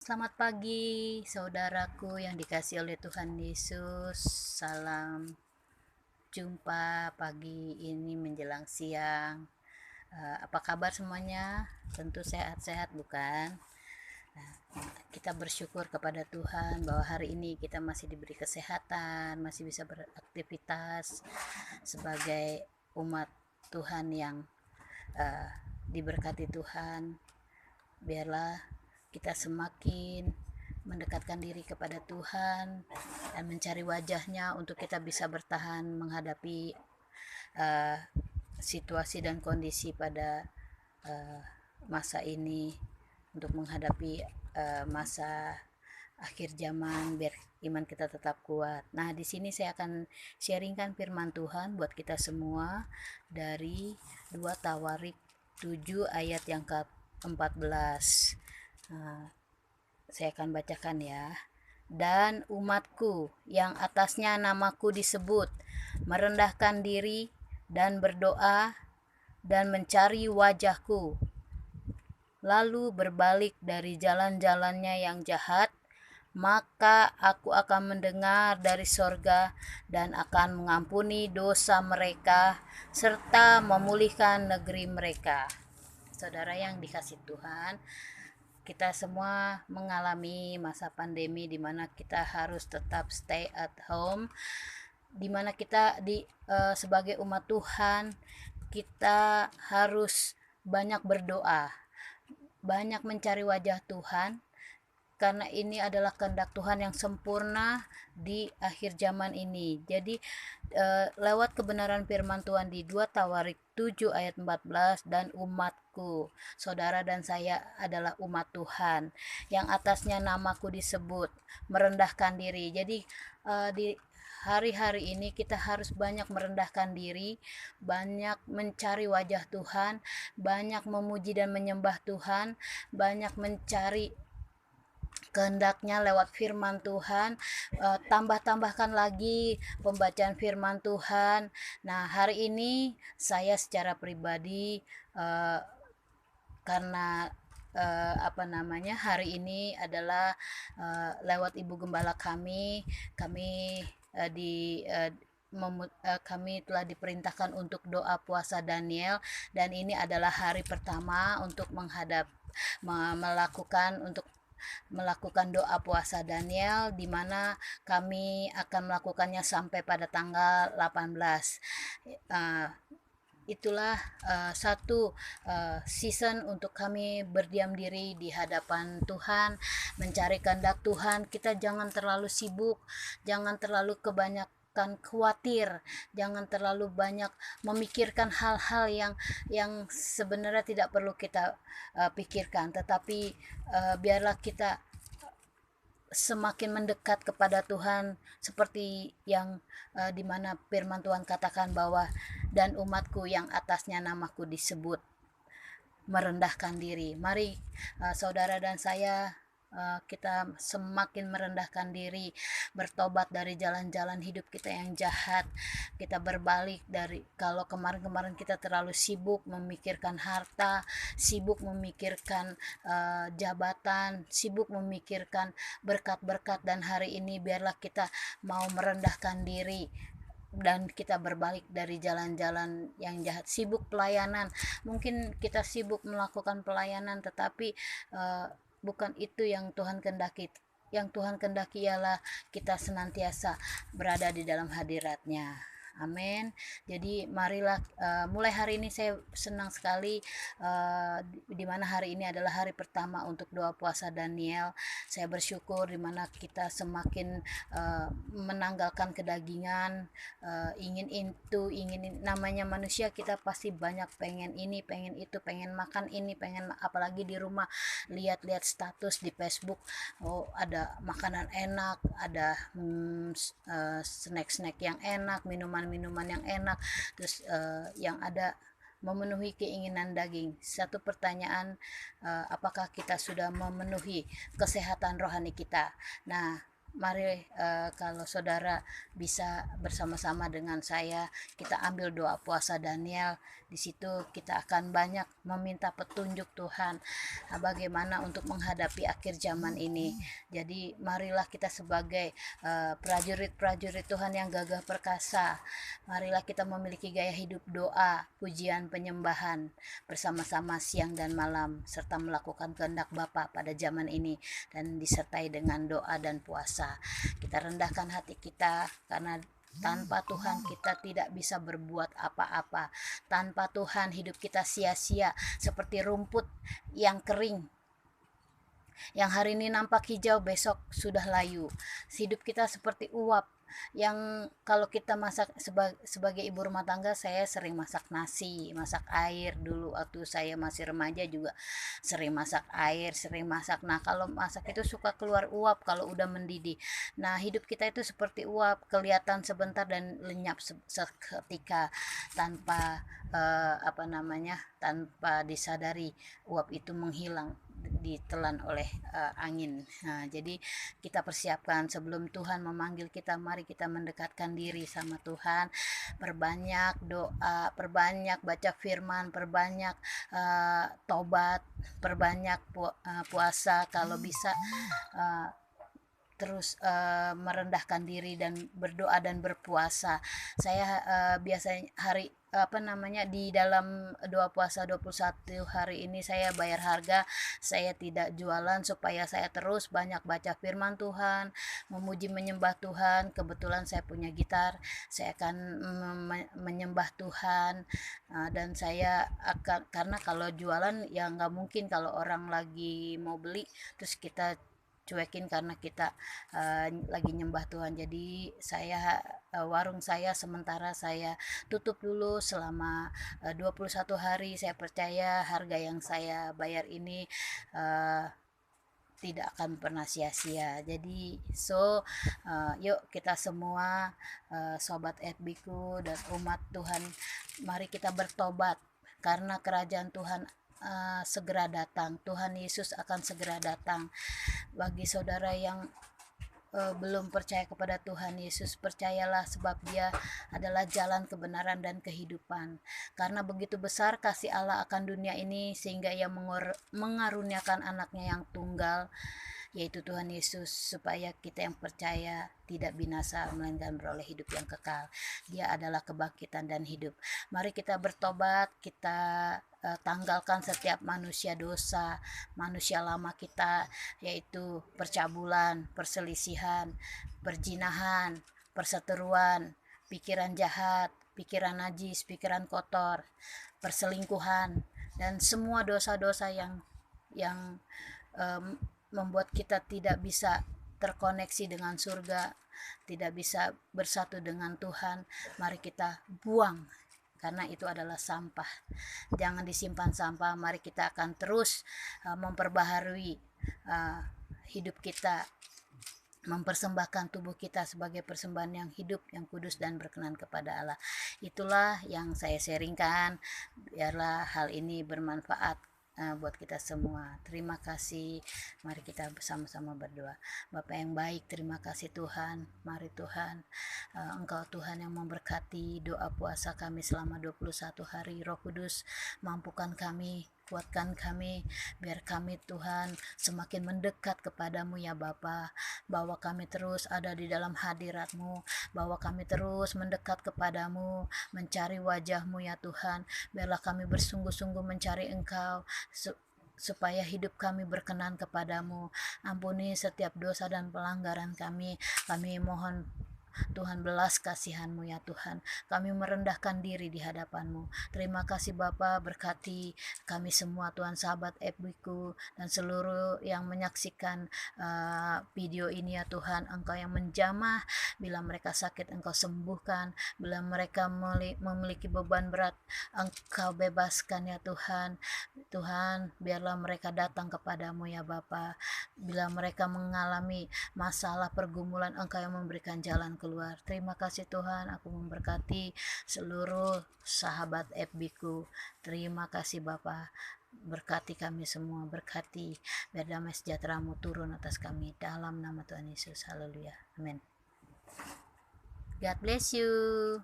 Selamat pagi, saudaraku yang dikasihi oleh Tuhan Yesus. Salam jumpa pagi ini menjelang siang. Apa kabar semuanya? Tentu sehat-sehat, bukan? Kita bersyukur kepada Tuhan bahwa hari ini kita masih diberi kesehatan, masih bisa beraktivitas sebagai umat Tuhan yang uh, diberkati Tuhan. Biarlah kita semakin mendekatkan diri kepada Tuhan dan mencari wajahnya untuk kita bisa bertahan menghadapi uh, situasi dan kondisi pada uh, masa ini, untuk menghadapi masa akhir zaman, biar iman kita tetap kuat. Nah, di sini saya akan sharingkan firman Tuhan buat kita semua dari 2 Tawarik 7 ayat yang ke-14. Nah, saya akan bacakan ya. Dan umatku yang atasnya namaku disebut merendahkan diri dan berdoa dan mencari wajahku, lalu berbalik dari jalan-jalannya yang jahat, maka aku akan mendengar dari sorga dan akan mengampuni dosa mereka serta memulihkan negeri mereka. Saudara yang dikasih Tuhan, kita semua mengalami masa pandemi di mana kita harus tetap stay at home, di mana kita sebagai umat Tuhan kita harus banyak berdoa, banyak mencari wajah Tuhan, karena ini adalah kehendak Tuhan yang sempurna di akhir zaman ini. Jadi lewat kebenaran firman Tuhan di 2 Tawarik 7 ayat 14, dan umatku, saudara dan saya adalah umat Tuhan yang atasnya namaku disebut, merendahkan diri. Jadi di hari-hari ini kita harus banyak merendahkan diri, banyak mencari wajah Tuhan, banyak memuji dan menyembah Tuhan, banyak mencari kehendaknya lewat firman Tuhan. Tambahkan lagi pembacaan firman Tuhan. Nah, hari ini saya secara pribadi karena hari ini adalah lewat Ibu Gembala kami kami telah diperintahkan untuk doa puasa Daniel, dan ini adalah hari pertama untuk melakukan doa puasa Daniel, di mana kami akan melakukannya sampai pada tanggal 18. Itulah satu season untuk kami berdiam diri di hadapan Tuhan, mencari kehendak Tuhan. Kita jangan terlalu sibuk, jangan terlalu kebanyakan khawatir, jangan terlalu banyak memikirkan hal-hal yang sebenarnya tidak perlu kita pikirkan, tetapi biarlah kita semakin mendekat kepada Tuhan, seperti yang di mana firman Tuhan katakan bahwa dan umatku yang atasnya namaku disebut merendahkan diri. Mari saudara dan saya kita semakin merendahkan diri, bertobat dari jalan-jalan hidup kita yang jahat. Kita berbalik dari, kalau kemarin-kemarin kita terlalu sibuk memikirkan harta, sibuk memikirkan jabatan, sibuk memikirkan berkat-berkat, dan hari ini biarlah kita mau merendahkan diri dan kita berbalik dari jalan-jalan yang jahat. Sibuk pelayanan, mungkin kita sibuk melakukan pelayanan, tetapi bukan itu yang Tuhan kehendaki. Yang Tuhan kehendaki ialah kita senantiasa berada di dalam hadirat-Nya. Amin. Jadi marilah mulai hari ini saya senang sekali di mana hari ini adalah hari pertama untuk doa puasa Daniel. Saya bersyukur di mana kita semakin menanggalkan kedagingan, namanya manusia, kita pasti banyak pengen ini, pengen itu, pengen makan ini, pengen, apalagi di rumah lihat-lihat status di Facebook, oh ada makanan enak, ada snack-snack yang enak, minuman-minuman yang enak, terus yang ada memenuhi keinginan daging. Satu pertanyaan, apakah kita sudah memenuhi kesehatan rohani kita? Nah, Mari kalau saudara bisa bersama-sama dengan saya, kita ambil doa puasa Daniel. Di situ kita akan banyak meminta petunjuk Tuhan bagaimana untuk menghadapi akhir zaman ini. Jadi marilah kita sebagai prajurit-prajurit Tuhan yang gagah perkasa, marilah kita memiliki gaya hidup doa, pujian, penyembahan bersama-sama siang dan malam, serta melakukan kehendak Bapa pada zaman ini, dan disertai dengan doa dan puasa. Kita rendahkan hati kita, karena tanpa Tuhan kita tidak bisa berbuat apa-apa. Tanpa Tuhan hidup kita sia-sia, seperti rumput yang kering, yang hari ini nampak hijau, besok sudah layu. Hidup kita seperti uap yang kalau kita masak, sebagai ibu rumah tangga, saya sering masak nasi, masak air. Dulu waktu saya masih remaja juga sering masak air, sering masak. Nah, kalau masak itu suka keluar uap kalau udah mendidih. Nah, hidup kita itu seperti uap, kelihatan sebentar dan lenyap seketika, tanpa tanpa disadari uap itu menghilang, ditelan oleh angin. Nah, jadi kita persiapkan sebelum Tuhan memanggil kita, mari kita mendekatkan diri sama Tuhan, perbanyak doa, perbanyak baca firman, perbanyak tobat, perbanyak puasa kalau bisa, terus merendahkan diri dan berdoa dan berpuasa. Saya biasanya di dalam doa puasa 21 hari ini saya bayar harga, saya tidak jualan, supaya saya terus banyak baca firman Tuhan, memuji menyembah Tuhan. Kebetulan saya punya gitar, saya akan menyembah Tuhan, dan saya akan, karena kalau jualan ya nggak mungkin kalau orang lagi mau beli terus kita cuekin karena kita lagi nyembah Tuhan. Jadi saya, warung saya sementara saya tutup dulu selama 21 hari. Saya percaya harga yang saya bayar ini uh, tidak akan pernah sia-sia. Jadi yuk kita semua, sobat FB-ku dan umat Tuhan, mari kita bertobat, karena kerajaan Tuhan segera datang. Tuhan Yesus akan segera datang. Bagi saudara yang belum percaya kepada Tuhan Yesus, percayalah, sebab Dia adalah jalan kebenaran dan kehidupan. Karena begitu besar kasih Allah akan dunia ini, sehingga Ia mengaruniakan anaknya yang tunggal, yaitu Tuhan Yesus, supaya kita yang percaya tidak binasa, melainkan beroleh hidup yang kekal. Dia adalah kebangkitan dan hidup. Mari kita bertobat, kita tanggalkan setiap manusia dosa, manusia lama kita, yaitu percabulan, perselisihan, perzinahan, perseteruan, pikiran jahat, pikiran najis, pikiran kotor, perselingkuhan, dan semua dosa-dosa yang um, membuat kita tidak bisa terkoneksi dengan surga, tidak bisa bersatu dengan Tuhan. Mari kita buang, karena itu adalah sampah. Jangan disimpan sampah. Mari kita akan terus memperbaharui hidup kita, mempersembahkan tubuh kita sebagai persembahan yang hidup, yang kudus dan berkenan kepada Allah. Itulah yang saya sharingkan. Biarlah hal ini bermanfaat buat kita semua. Terima kasih. Mari kita bersama-sama berdoa. Bapa yang baik, terima kasih Tuhan. Mari Tuhan, Engkau Tuhan yang memberkati doa puasa kami selama 21 hari. Roh Kudus, mampukan kami, kuatkan kami, biar kami Tuhan semakin mendekat kepadamu ya Bapa. Bahwa kami terus ada di dalam hadirat-Mu, bahwa kami terus mendekat kepadamu, mencari wajah-Mu ya Tuhan. Biarlah kami bersungguh-sungguh mencari Engkau, supaya hidup kami berkenan kepadamu. Ampuni setiap dosa dan pelanggaran kami. Kami mohon Tuhan, belas kasihan-Mu ya Tuhan. Kami merendahkan diri di hadapan-Mu. Terima kasih Bapa, berkati kami semua Tuhan, sahabat FB-ku dan seluruh yang menyaksikan video ini ya Tuhan. Engkau yang menjamah, bila mereka sakit Engkau sembuhkan, bila mereka memiliki beban berat Engkau bebaskan ya Tuhan. Tuhan, biarlah mereka datang kepadamu ya Bapa. Bila mereka mengalami masalah pergumulan, Engkau yang memberikan jalan keluar. Terima kasih Tuhan, aku memberkati seluruh sahabat FB-ku. Terima kasih Bapa. Berkati kami semua, berkati biar damai sejahtera-Mu turun atas kami dalam nama Tuhan Yesus. Haleluya. Amin. God bless you.